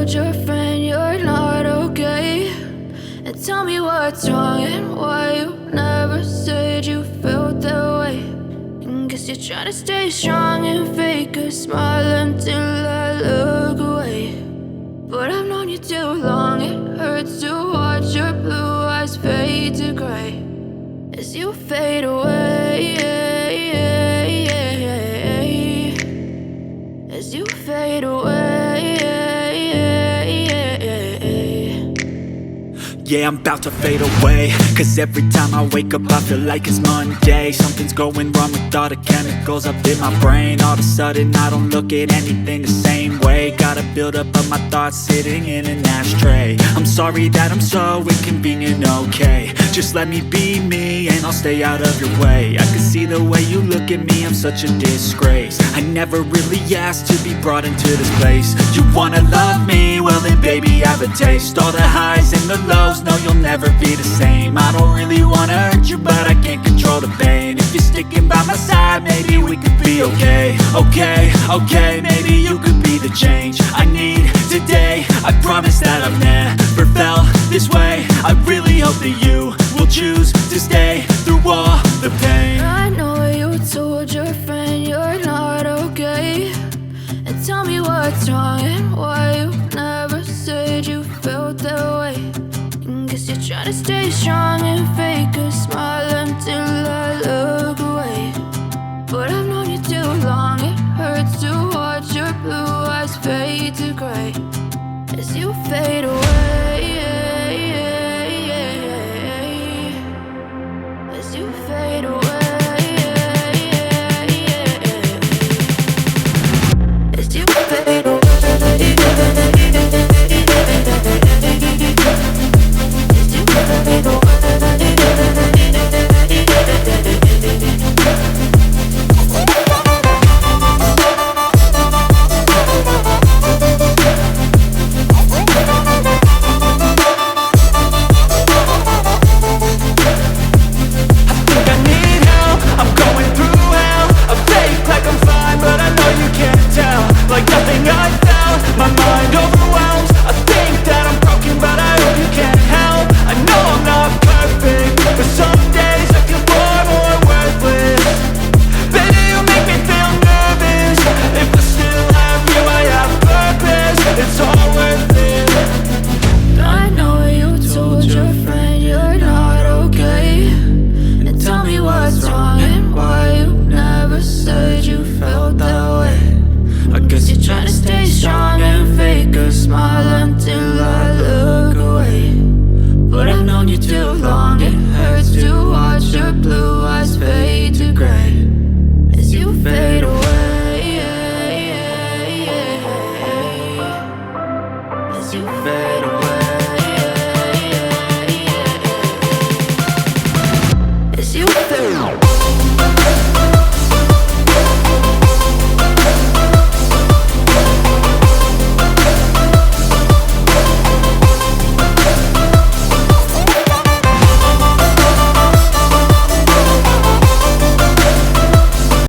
told your friend you're not okay? And tell me what's wrong and why you never said you felt that way. And guess you're trying to stay strong and fake a smile until I look away. But I've known you too long, it hurts to watch your blue eyes fade to gray as you fade away, as you fade away. Yeah, I'm about to fade away, cause every time I wake up I feel like it's Monday. Something's going wrong with all the chemicals up in my brain. All of a sudden I don't look at anything the same way. Gotta build up of my thoughts sitting in an ashtray. I'm sorry that I'm so inconvenient, okay? Just let me be me and I'll stay out of your way. I can see the way you look at me, I'm such a disgrace. I never really asked to be brought into this place. You wanna love me? Well then baby, have a taste. All the highs and the lows, no, you'll never be the same. I don't really wanna hurt you, but I can't control the pain. If you're sticking by my side, maybe we could be okay. Okay, maybe you could be the change I need today. I promise that I've never felt this way. I really hope that you will choose to stay through all the pain. I know you told your friend you're not okay. And tell me what's wrong and why you never said you felt that way. And guess you're trying to stay strong and fake a smile until I look away. But I've known you too long, it hurts to watch your blue eyes fade to gray as you fade away.